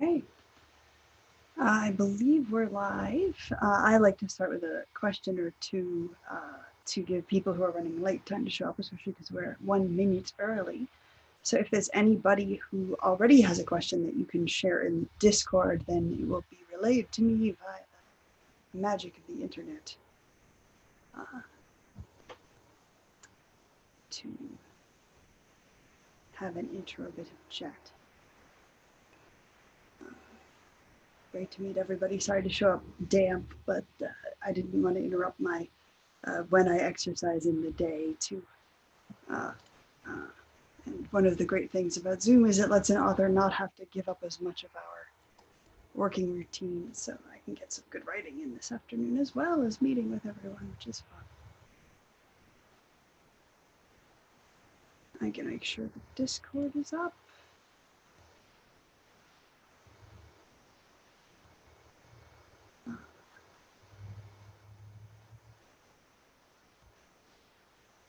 Okay, I believe we're live. I like to start with a question or two to give people who are running late time to show up, especially because we're 1 minute early. So if there's anybody who already has a question that you can share in Discord, then it will be relayed to me via the magic of the internet to have an intro bit of chat. Great to meet everybody. Sorry to show up damp, but I didn't want to interrupt my when I exercise in the day too. And one of the great things about Zoom is it lets an author not have to give up as much of our working routine, so I can get some good writing in this afternoon as well as meeting with everyone, which is fun. I can make sure the Discord is up.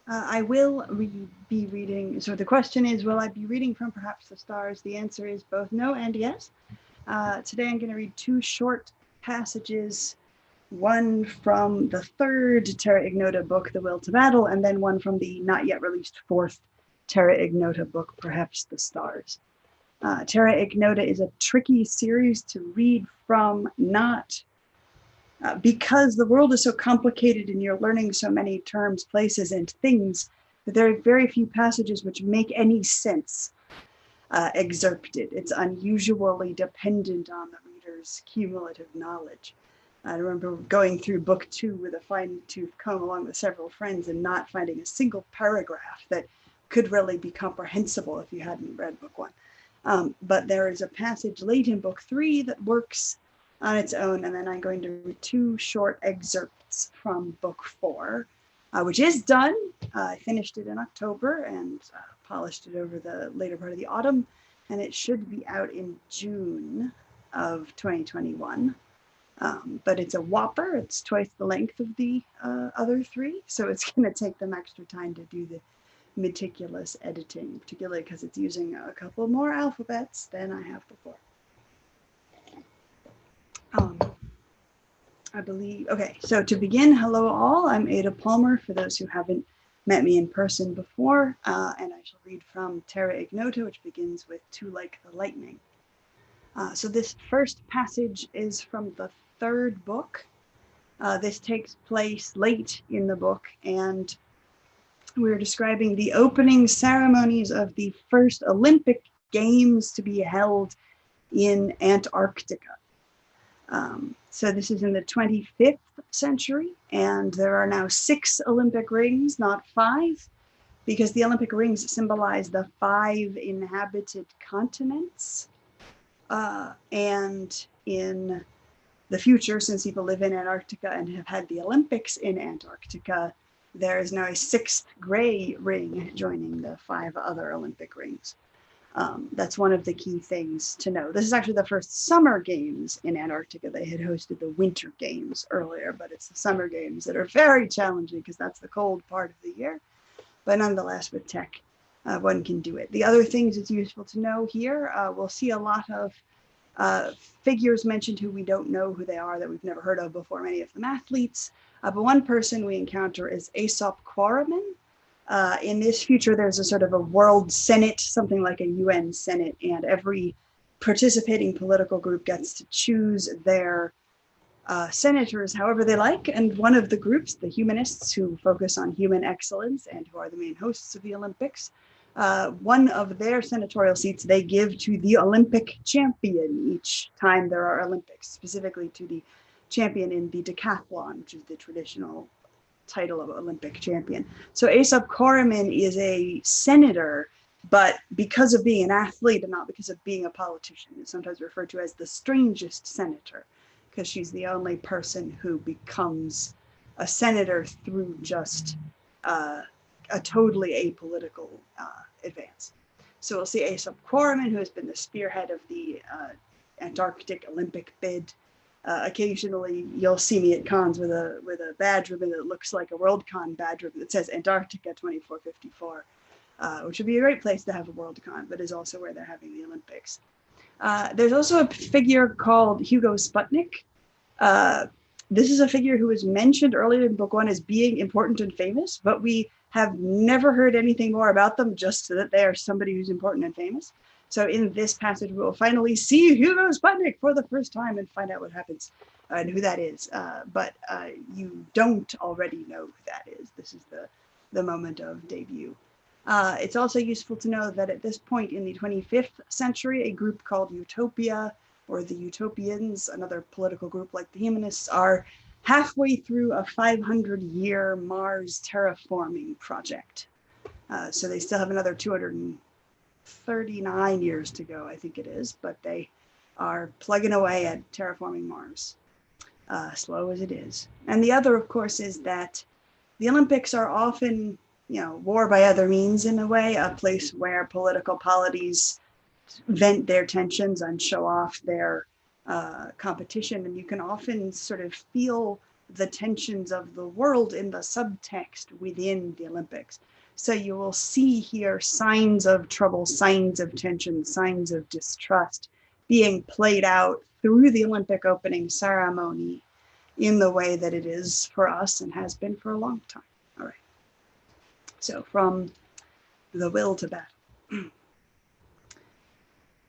I will be reading, so the question is, will I be reading from Perhaps the Stars? The answer is both no and yes. Today I'm going to read two short passages, one from the third Terra Ignota book, The Will to Battle, and then one from the not yet released fourth Terra Ignota book, Perhaps the Stars. Terra Ignota is a tricky series to read from, not because the world is so complicated and you're learning so many terms, places, and things that there are very few passages which make any sense excerpted. It's unusually dependent on the reader's cumulative knowledge. I remember going through book 2 with a fine-tooth comb along with several friends and not finding a single paragraph that could really be comprehensible if you hadn't read book 1. But there is a passage late in book 3 that works on its own, and then I'm going to read two short excerpts from book 4, which is done. I finished it in October and polished it over the later part of the autumn, and it should be out in June of 2021. But it's a whopper. It's twice the length of the other 3, so it's going to take them extra time to do the meticulous editing, particularly because it's using a couple more alphabets than I have before. I believe, okay, so to begin, hello all, I'm Ada Palmer, for those who haven't met me in person before, and I shall read from Terra Ignota, which begins with "To Like the Lightning." So this first passage is from the third book. This takes place late in the book, and we're describing the opening ceremonies of the first Olympic Games to be held in Antarctica. So this is in the 25th century, and there are now 6 Olympic rings, not 5, because the Olympic rings symbolize the 5 inhabited continents. And in the future, since people live in Antarctica and have had the Olympics in Antarctica, there is now a 6th gray ring joining the 5 other Olympic rings. That's one of the key things to know. This is actually the first summer games in Antarctica. They had hosted the winter games earlier, but it's the summer games that are very challenging because that's the cold part of the year. But nonetheless, with tech, one can do it. The other things it's useful to know here, we'll see a lot of figures mentioned who we don't know who they are, that we've never heard of before, many of them athletes. But one person we encounter is Aesop Quarryman. In this future, there's a sort of a world senate, something like a UN senate, and every participating political group gets to choose their senators however they like. And one of the groups, the humanists, who focus on human excellence and who are the main hosts of the Olympics, one of their senatorial seats they give to the Olympic champion each time there are Olympics, specifically to the champion in the decathlon, which is the traditional title of Olympic champion. So Aesop Quarryman is a senator, but because of being an athlete and not because of being a politician, is sometimes referred to as the strangest senator, because she's the only person who becomes a senator through just a totally apolitical advance. So we'll see Aesop Quarryman, who has been the spearhead of the Antarctic Olympic bid. Occasionally, you'll see me at cons with a badge ribbon that looks like a Worldcon badge ribbon that says Antarctica 2454, which would be a great place to have a Worldcon, but is also where they're having the Olympics. There's also a figure called Hugo Sputnik. Uh, this is a figure who was mentioned earlier in book one as being important and famous, but we have never heard anything more about them, just that they are somebody who's important and famous. So in this passage, we will finally see Hugo Sputnik for the first time and find out what happens and who that is. But you don't already know who that is. This is the moment of debut. It's also useful to know that at this point in the 25th century, a group called Utopia, or the Utopians, another political group like the Humanists, are halfway through a 500-year Mars terraforming project. So they still have another 239 years to go, I think it is, but they are plugging away at terraforming Mars, slow as it is. And the other, of course, is that the Olympics are often, war by other means in a way, a place where political polities vent their tensions and show off their competition. And you can often sort of feel the tensions of the world in the subtext within the Olympics. So you will see here signs of trouble, signs of tension, signs of distrust being played out through the Olympic opening ceremony in the way that it is for us and has been for a long time. All right. So from the will to battle.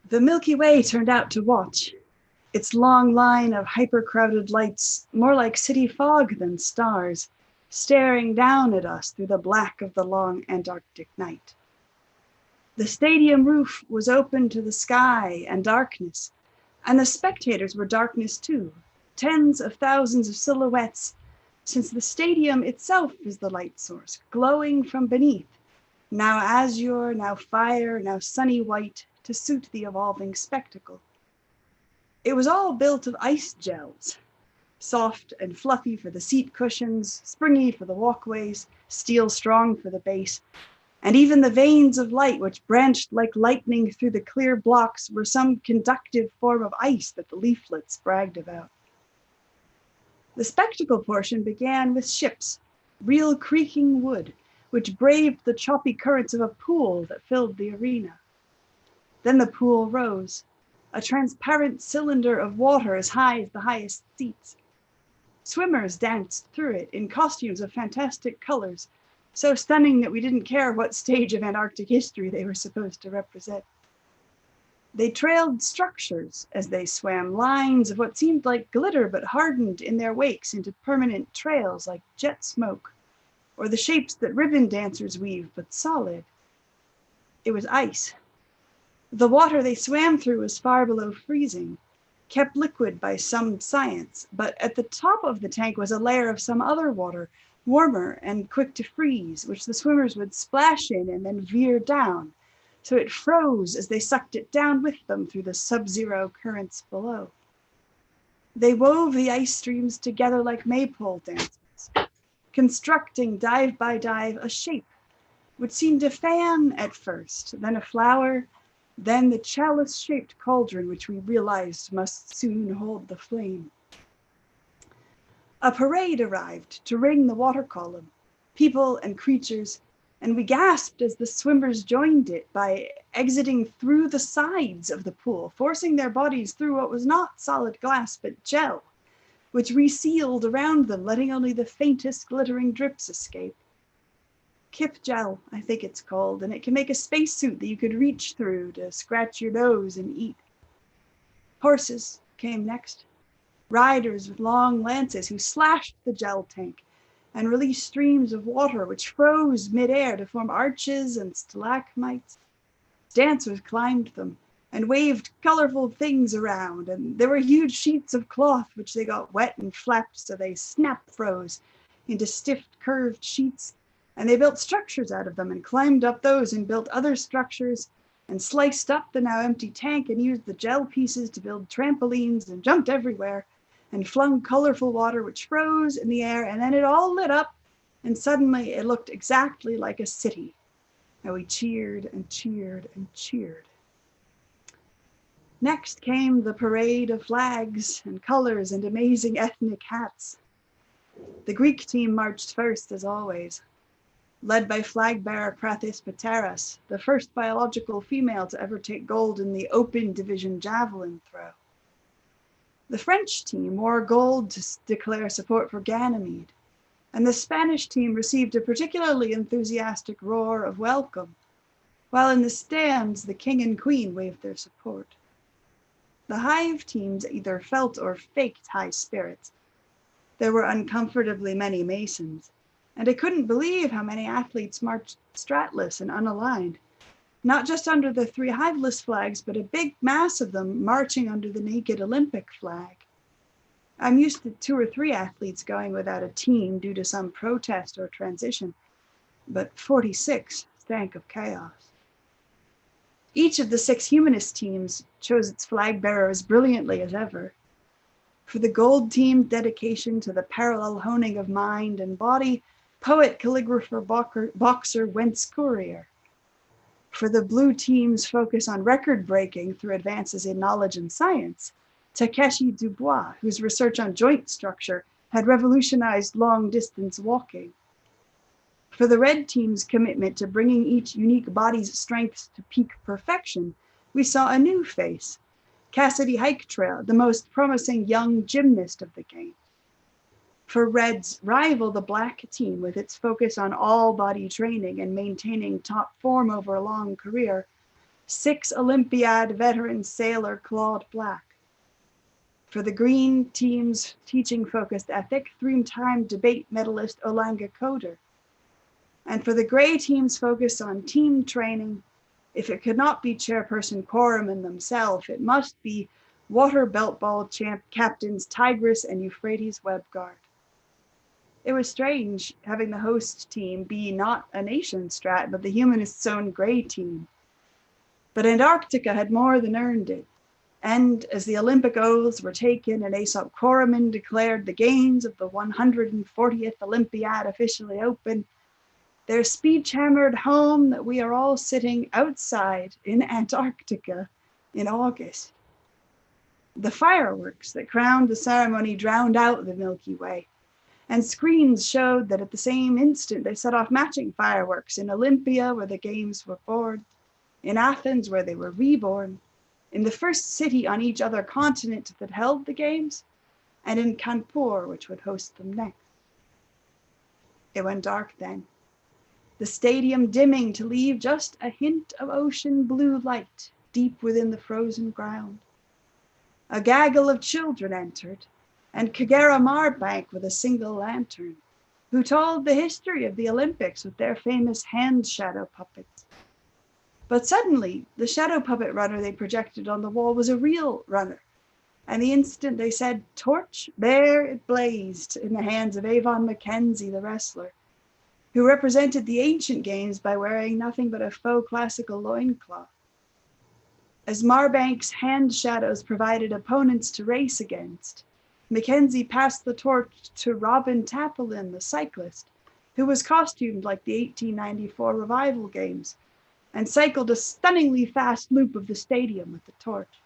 The Milky Way turned out to watch, its long line of hyper-crowded lights, more like city fog than stars, staring down at us through the black of the long Antarctic night. The stadium roof was open to the sky and darkness, and the spectators were darkness too, tens of thousands of silhouettes, since the stadium itself is the light source, glowing from beneath, now azure, now fire, now sunny white, to suit the evolving spectacle. It was all built of ice gels, soft and fluffy for the seat cushions, springy for the walkways, steel strong for the base, and even the veins of light which branched like lightning through the clear blocks were some conductive form of ice that the leaflets bragged about. The spectacle portion began with ships, real creaking wood, which braved the choppy currents of a pool that filled the arena. Then the pool rose, a transparent cylinder of water as high as the highest seats. Swimmers danced through it in costumes of fantastic colors, so stunning that we didn't care what stage of Antarctic history they were supposed to represent. They trailed structures as they swam, lines of what seemed like glitter but hardened in their wakes into permanent trails like jet smoke, or the shapes that ribbon dancers weave, but solid. It was ice. The water they swam through was far below freezing, kept liquid by some science, but at the top of the tank was a layer of some other water, warmer and quick to freeze, which the swimmers would splash in and then veer down, so it froze as they sucked it down with them through the sub-zero currents below. They wove the ice streams together like maypole dancers, constructing dive by dive a shape, which seemed a fan at first, then a flower, then the chalice-shaped cauldron which we realized must soon hold the flame. A parade arrived to ring the water column, people and creatures, and we gasped as the swimmers joined it by exiting through the sides of the pool, forcing their bodies through what was not solid glass but gel, which resealed around them, letting only the faintest glittering drips escape. Kip gel, I think it's called, and it can make a spacesuit that you could reach through to scratch your nose and eat. Horses came next, riders with long lances who slashed the gel tank and released streams of water which froze midair to form arches and stalagmites. Dancers climbed them and waved colorful things around, and there were huge sheets of cloth which they got wet and flapped so they snap-froze into stiff, curved sheets, and they built structures out of them and climbed up those and built other structures and sliced up the now empty tank and used the gel pieces to build trampolines and jumped everywhere and flung colorful water which froze in the air, and then it all lit up and suddenly it looked exactly like a city. And we cheered and cheered and cheered. Next came the parade of flags and colors and amazing ethnic hats. The Greek team marched first, as always. led by flag bearer Krathis Pateras, the first biological female to ever take gold in the open division javelin throw. The French team wore gold to declare support for Ganymede, and the Spanish team received a particularly enthusiastic roar of welcome, while in the stands the king and queen waved their support. The Hive teams either felt or faked high spirits. There were uncomfortably many Masons, and I couldn't believe how many athletes marched stratless and unaligned, not just under the 3 Hiveless flags, but a big mass of them marching under the naked Olympic flag. I'm used to 2 or 3 athletes going without a team due to some protest or transition, but 46 stank of chaos. Each of the 6 humanist teams chose its flag bearer as brilliantly as ever. For the gold team, dedication to the parallel honing of mind and body, poet, calligrapher, boxer Wentz Courier. For the blue team's focus on record breaking through advances in knowledge and science, Takeshi Dubois, whose research on joint structure had revolutionized long distance walking. For the red team's commitment to bringing each unique body's strengths to peak perfection, we saw a new face, Cassidy Hike-Trail, the most promising young gymnast of the game. For red's rival, the black team, with its focus on all body training and maintaining top form over a long career, 6 Olympiad veteran sailor Claude Black. For the green team's teaching-focused ethic, 3-time debate medalist Olanga Koder. And for the gray team's focus on team training, if it could not be chairperson Quarterman themselves, it must be water belt ball champ captains Tigris and Euphrates Webguard. It was strange having the host team be not a nation strat, but the humanists' own gray team. But Antarctica had more than earned it. And as the Olympic oaths were taken and Aesop Quarterman declared the games of the 140th Olympiad officially open, their speech hammered home that we are all sitting outside in Antarctica in August. The fireworks that crowned the ceremony drowned out the Milky Way, and screens showed that at the same instant they set off matching fireworks in Olympia, where the games were born, in Athens, where they were reborn, in the first city on each other continent that held the games, and in Kanpur, which would host them next. It went dark then, the stadium dimming to leave just a hint of ocean blue light deep within the frozen ground. A gaggle of children entered, and Kagera Marbank with a single lantern, who told the history of the Olympics with their famous hand shadow puppets. But suddenly, the shadow puppet runner they projected on the wall was a real runner, and the instant they said torch, there it blazed in the hands of Avon Mackenzie, the wrestler, who represented the ancient games by wearing nothing but a faux classical loincloth. As Marbank's hand shadows provided opponents to race against, Mackenzie passed the torch to Robin Tapolin, the cyclist, who was costumed like the 1894 Revival Games, and cycled a stunningly fast loop of the stadium with the torch.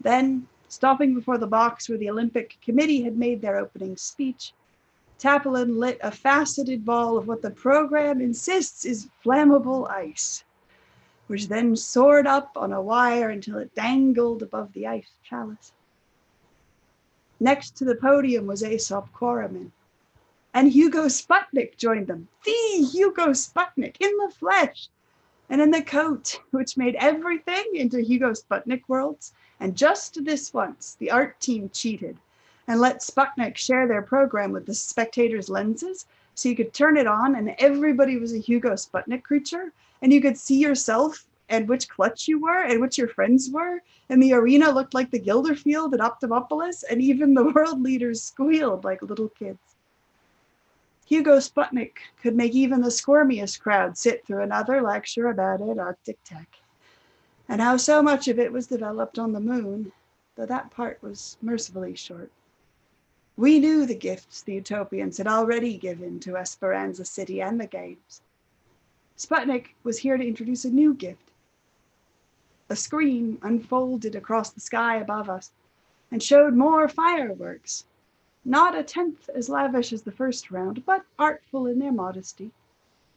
Then, stopping before the box where the Olympic Committee had made their opening speech, Tapolin lit a faceted ball of what the program insists is flammable ice, which then soared up on a wire until it dangled above the ice chalice. Next to the podium was Aesop Quarterman, and Hugo Sputnik joined them, the Hugo Sputnik in the flesh, and in the coat, which made everything into Hugo Sputnik worlds. And just this once, the art team cheated and let Sputnik share their program with the spectators' lenses, so you could turn it on and everybody was a Hugo Sputnik creature, and you could see yourself and which clutch you were and which your friends were, and the arena looked like the Gilderfield at Optimopolis, and even the world leaders squealed like little kids. Hugo Sputnik could make even the squirmiest crowd sit through another lecture about Antarctic tech, and how so much of it was developed on the moon, though that part was mercifully short. We knew the gifts the Utopians had already given to Esperanza City and the Games. Sputnik was here to introduce a new gift. A screen unfolded across the sky above us and showed more fireworks, not a tenth as lavish as the first round, but artful in their modesty.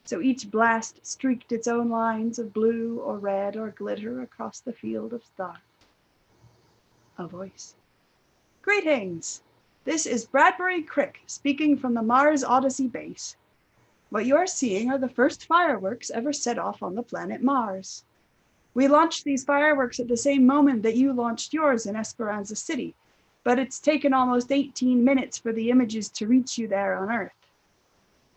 So each blast streaked its own lines of blue or red or glitter across the field of stars. A voice. Greetings! This is Bradbury Crick speaking from the Mars Odyssey base. What you're seeing are the first fireworks ever set off on the planet Mars. We launched these fireworks at the same moment that you launched yours in Esperanza City, but it's taken almost 18 minutes for the images to reach you there on Earth.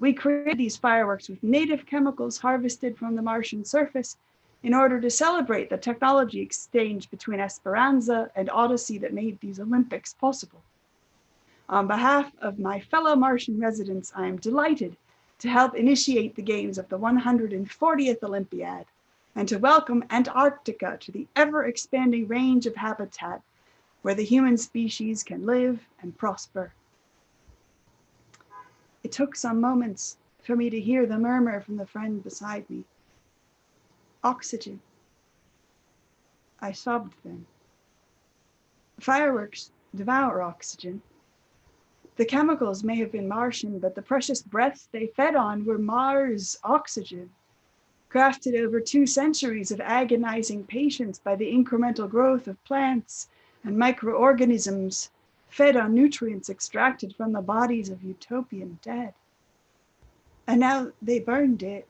We created these fireworks with native chemicals harvested from the Martian surface in order to celebrate the technology exchange between Esperanza and Odyssey that made these Olympics possible. On behalf of my fellow Martian residents, I am delighted to help initiate the games of the 140th Olympiad and to welcome Antarctica to the ever-expanding range of habitat where the human species can live and prosper. It took some moments for me to hear the murmur from the friend beside me. Oxygen. I sobbed then. Fireworks devour oxygen. The chemicals may have been Martian, but the precious breaths they fed on were Mars oxygen, crafted over 2 centuries of agonizing patience by the incremental growth of plants and microorganisms fed on nutrients extracted from the bodies of utopian dead. And now they burned it,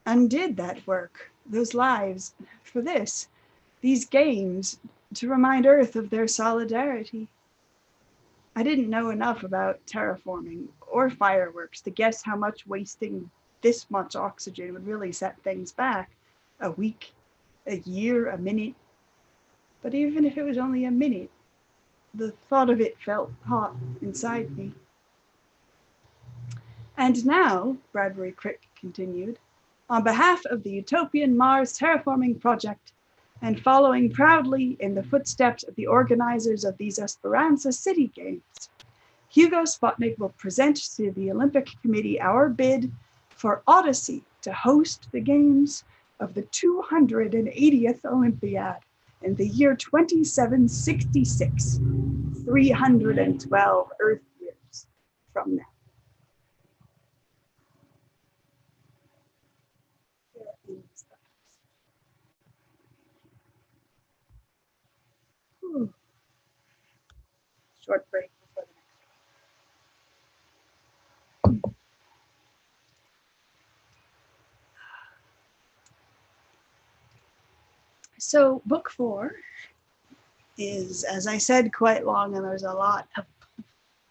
undid that work, those lives, for this, these games, to remind Earth of their solidarity. I didn't know enough about terraforming or fireworks to guess how much wasting this much oxygen would really set things back. A week, a year, a minute. But even if it was only a minute, the thought of it felt hot inside me. And now, Bradbury Crick continued, on behalf of the Utopian Mars Terraforming Project, and following proudly in the footsteps of the organizers of these Esperanza City Games, Hugo Sputnik will present to the Olympic Committee our bid for Odyssey to host the Games of the 280th Olympiad in the year 2766, 312 Earth years from now. Short break before the next one. So book 4 is, as I said, quite long, and there's a lot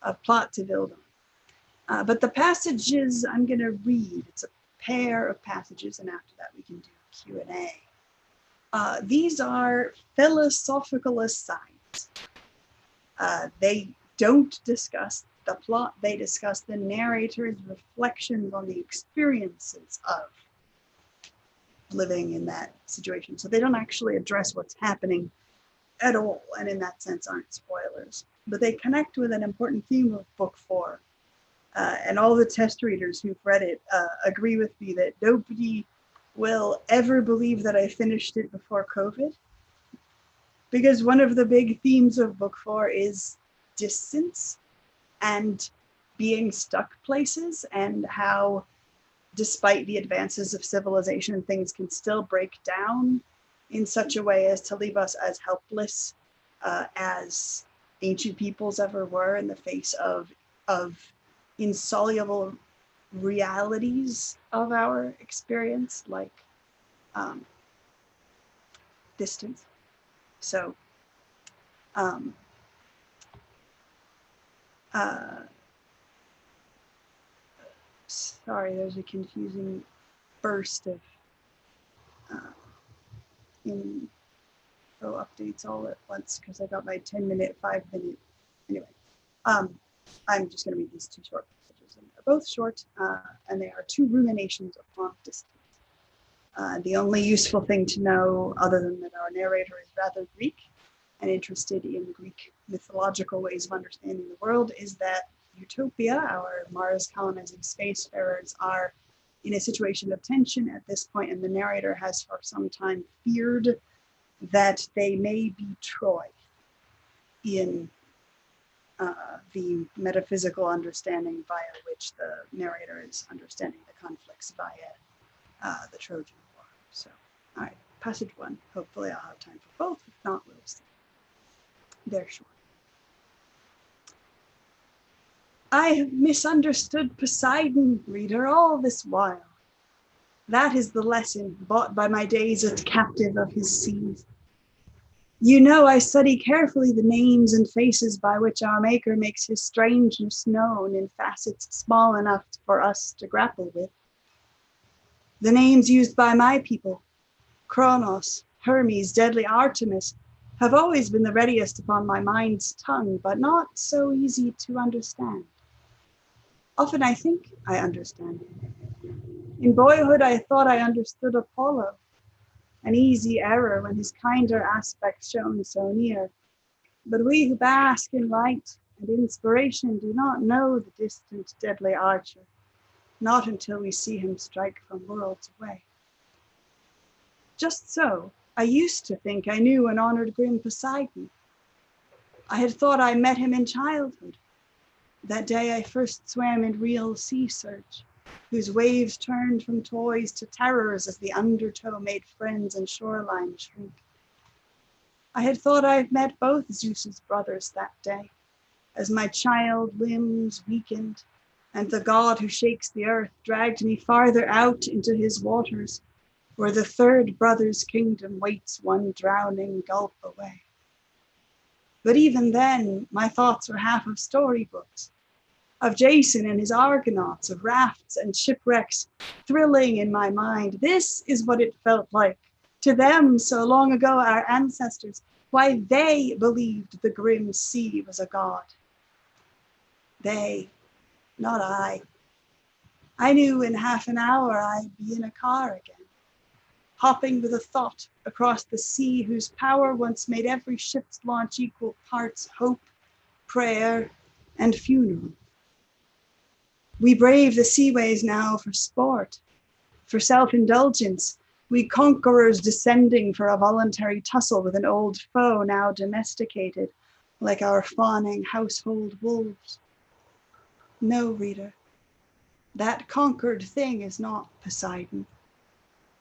of plot to build on. But the passages I'm going to read, it's a pair of passages, and after that we can do Q&A. These are philosophical asides. They don't discuss the plot, they discuss the narrator's reflections on the experiences of living in that situation. So they don't actually address what's happening at all, and in that sense aren't spoilers. But they connect with an important theme of book 4. And all the test readers who've read it agree with me that nobody will ever believe that I finished it before COVID. Because one of the big themes of book 4 is distance and being stuck places, and how, despite the advances of civilization, things can still break down in such a way as to leave us as helpless as ancient peoples ever were in the face of insoluble realities of our experience, like distance. So sorry, there's a confusing burst of info updates all at once because I got my 10-minute, 5-minute. Anyway, I'm just going to read these 2 short passages, and they're both short, and they are 2 ruminations upon distance. The only useful thing to know, other than that our narrator is rather Greek and interested in Greek mythological ways of understanding the world, is that Utopia, our Mars colonizing spacefarers, are in a situation of tension at this point, and the narrator has for some time feared that they may be Troy in the metaphysical understanding via which the narrator is understanding the conflicts via the Trojan War. So, all right, passage 1. Hopefully I'll have time for both. If not, we'll see. They're short. I have misunderstood Poseidon, reader, all this while. That is the lesson bought by my days as captive of his seas. You know I study carefully the names and faces by which our Maker makes his strangeness known in facets small enough for us to grapple with. The names used by my people, Kronos, Hermes, deadly Artemis, have always been the readiest upon my mind's tongue, but not so easy to understand. Often I think I understand. In boyhood I thought I understood Apollo, an easy error when his kinder aspect shone so near. But we who bask in light and inspiration do not know the distant deadly archer, not until we see him strike from worlds away. Just so, I used to think I knew and honored grim Poseidon. I had thought I met him in childhood, that day I first swam in real sea surge, whose waves turned from toys to terrors as the undertow made friends and shoreline shrink. I had thought I had met both Zeus's brothers that day, as my child limbs weakened, and the god who shakes the earth dragged me farther out into his waters, where the third brother's kingdom waits one drowning gulp away. But even then, my thoughts were half of storybooks, of Jason and his Argonauts, of rafts and shipwrecks thrilling in my mind. This is what it felt like to them so long ago, our ancestors, why they believed the grim sea was a god. They, not I. I knew in half an hour I'd be in a car again, hopping with a thought across the sea whose power once made every ship's launch equal parts hope, prayer, and funeral. We brave the seaways now for sport, for self-indulgence. We conquerors descending for a voluntary tussle with an old foe now domesticated, like our fawning household wolves. No, reader, that conquered thing is not Poseidon.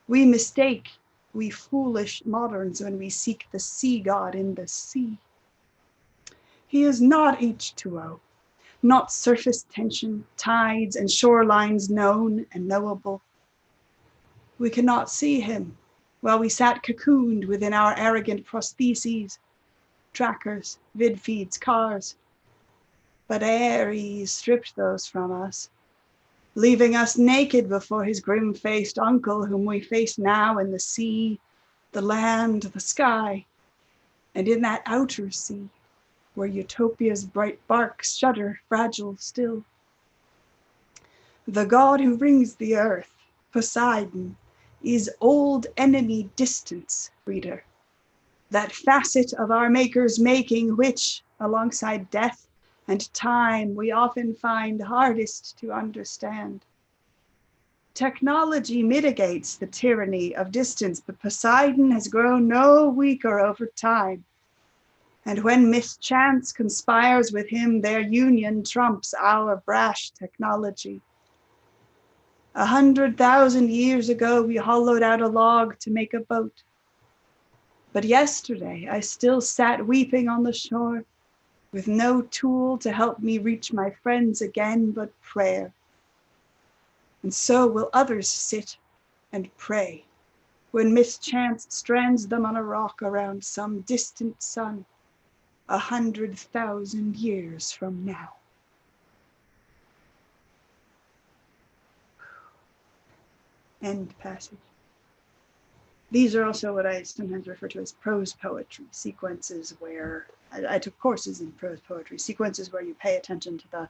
We mistake, we foolish moderns, when we seek the sea god in the sea. He is not H2O, not surface tension, tides, and shorelines known and knowable. We cannot see him while we sat cocooned within our arrogant prostheses, trackers, vid feeds, cars. But Ares stripped those from us, leaving us naked before his grim-faced uncle, whom we face now in the sea, the land, the sky, and in that outer sea, where utopia's bright barks shudder fragile still. The god who rings the earth, Poseidon, is old enemy distance, reader. That facet of our Maker's making which, alongside death and time, we often find hardest to understand. Technology mitigates the tyranny of distance, but Poseidon has grown no weaker over time. And when mischance conspires with him, their union trumps our brash technology. 100,000 years ago, we hollowed out a log to make a boat. But yesterday, I still sat weeping on the shore, with no tool to help me reach my friends again but prayer. And so will others sit and pray when mischance strands them on a rock around some distant sun, 100,000 years from now. End passage. These are also what I sometimes refer to as prose poetry, sequences where, I took courses in prose poetry, sequences where you pay attention to the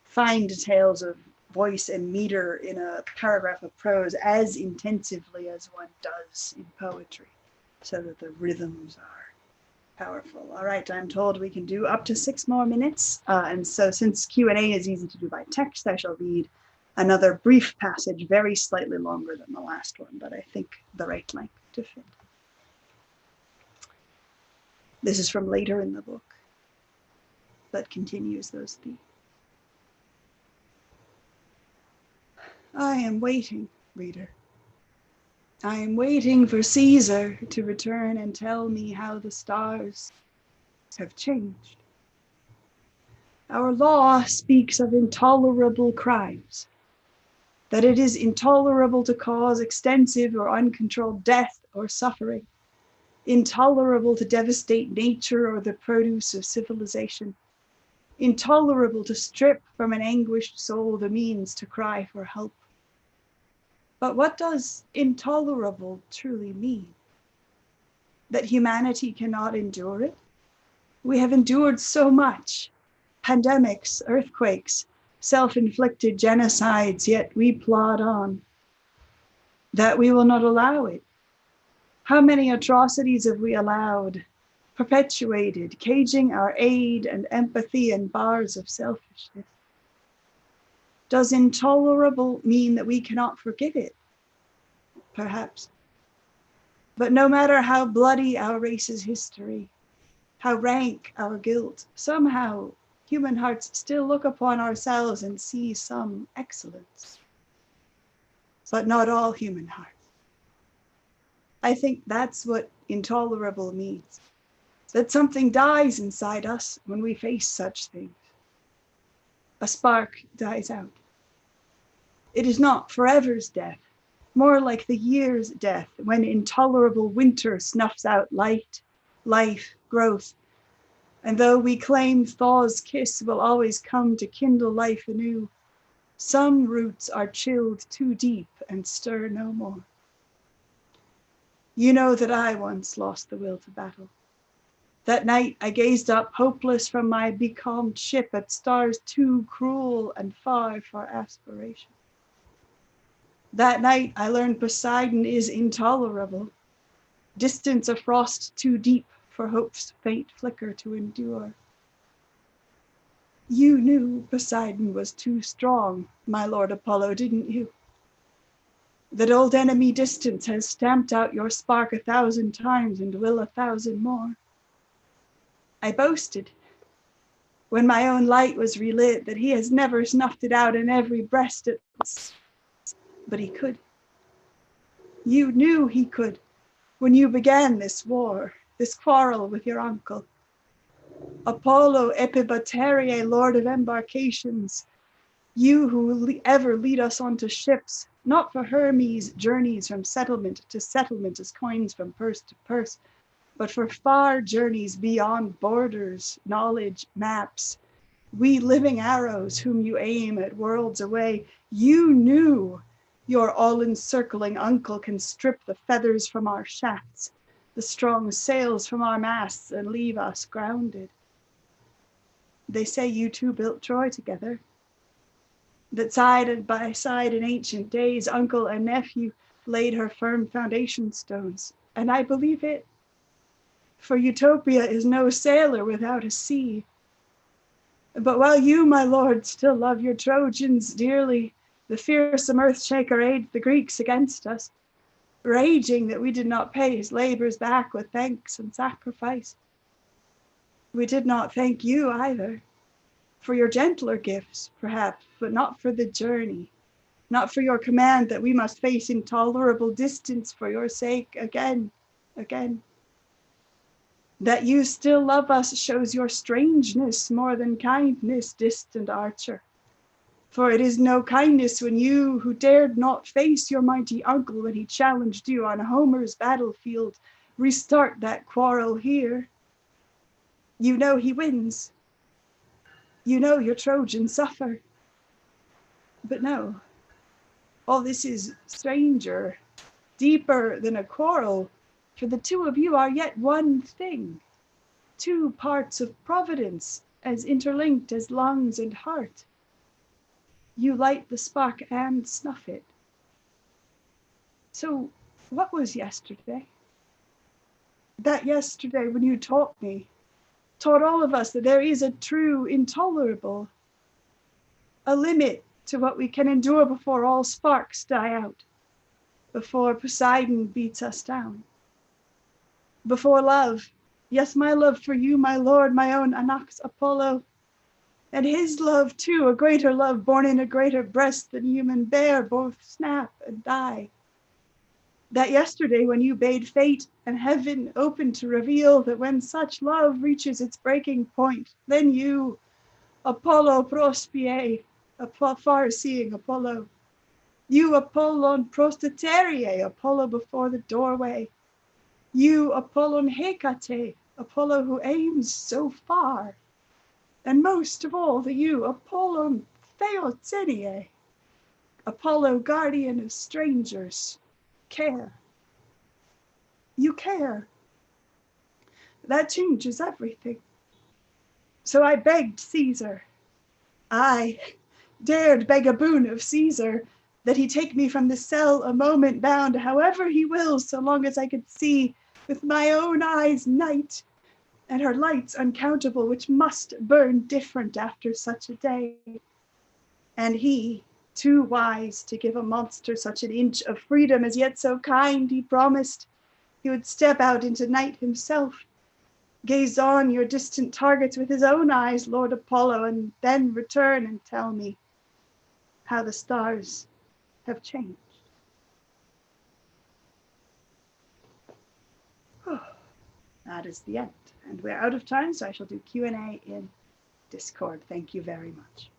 fine details of voice and meter in a paragraph of prose as intensively as one does in poetry, so that the rhythms are powerful. All right, I'm told we can do up to 6 more minutes. And so since Q&A is easy to do by text, I shall read another brief passage, very slightly longer than the last one, but I think the right length to fit. This is from later in the book. that continues those themes. I am waiting, reader. I am waiting for Caesar to return and tell me how the stars have changed. Our law speaks of intolerable crimes, that it is intolerable to cause extensive or uncontrolled death or suffering, intolerable to devastate nature or the produce of civilization, intolerable to strip from an anguished soul the means to cry for help. But what does intolerable truly mean? That humanity cannot endure it? We have endured so much. Pandemics, earthquakes, self-inflicted genocides, yet we plod on. That we will not allow it. How many atrocities have we allowed, perpetuated, caging our aid and empathy in bars of selfishness? Does intolerable mean that we cannot forgive it? Perhaps. But no matter how bloody our race's history, how rank our guilt, somehow human hearts still look upon ourselves and see some excellence. But not all human hearts. I think that's what intolerable means. That something dies inside us when we face such things. A spark dies out. It is not forever's death, more like the year's death, when intolerable winter snuffs out light, life, growth. And though we claim thaw's kiss will always come to kindle life anew, some roots are chilled too deep and stir no more. You know that I once lost the will to battle. That night I gazed up hopeless from my becalmed ship at stars too cruel and far for aspiration. That night I learned Poseidon is intolerable, distance a frost too deep for hope's faint flicker to endure. You knew Poseidon was too strong, my Lord Apollo, didn't you? That old enemy distance has stamped out your spark 1,000 times and will 1,000 more. I boasted, when my own light was relit, that he has never snuffed it out in every breast but he could. You knew he could when you began this war, this quarrel with your uncle. Apollo Epibaterie, Lord of embarkations, you who will ever lead us onto ships, not for Hermes' journeys from settlement to settlement as coins from purse to purse, but for far journeys beyond borders, knowledge, maps, we living arrows whom you aim at worlds away. You knew your all-encircling uncle can strip the feathers from our shafts, the strong sails from our masts, and leave us grounded. They say you two built Troy together, that side by side in ancient days, uncle and nephew laid her firm foundation stones, and I believe it. For Utopia is no sailor without a sea. But while you, my lord, still love your Trojans dearly, the fearsome earth-shaker aids the Greeks against us, raging that we did not pay his labors back with thanks and sacrifice. We did not thank you either, for your gentler gifts, perhaps, but not for the journey, not for your command that we must face intolerable distance for your sake again. That you still love us shows your strangeness more than kindness, distant archer. For it is no kindness when you, who dared not face your mighty uncle when he challenged you on Homer's battlefield, restart that quarrel here. You know he wins. You know your Trojans suffer. But no, all this is stranger, deeper than a quarrel, for the two of you are yet one thing, two parts of Providence, as interlinked as lungs and heart. You light the spark and snuff it. So what was yesterday? That yesterday when you taught all of us that there is a true intolerable, a limit to what we can endure before all sparks die out, before Poseidon beats us down, before love, yes, my love for you, my lord, my own Anax Apollo, And his love too, a greater love born in a greater breast than human bear, both snap and die. That yesterday when you bade fate and heaven open to reveal that when such love reaches its breaking point, then you, Apollo prospie, far-seeing Apollo, you Apollon prostaterie, Apollo before the doorway, you Apollon Hecate, Apollo who aims so far, and most of all the you Apollon Theotenie, Apollo guardian of strangers, care. You care. That changes everything. So I begged Caesar, I dared beg a boon of Caesar, that he take me from the cell a moment bound, however he wills, so long as I could see with my own eyes night, and her lights uncountable, which must burn different after such a day. And he, too wise to give a monster such an inch of freedom, as yet so kind, he promised he would step out into night himself, gaze on your distant targets with his own eyes, Lord Apollo, and then return and tell me how the stars have changed. That is the end. And we're out of time, so I shall do Q&A in Discord. Thank you very much.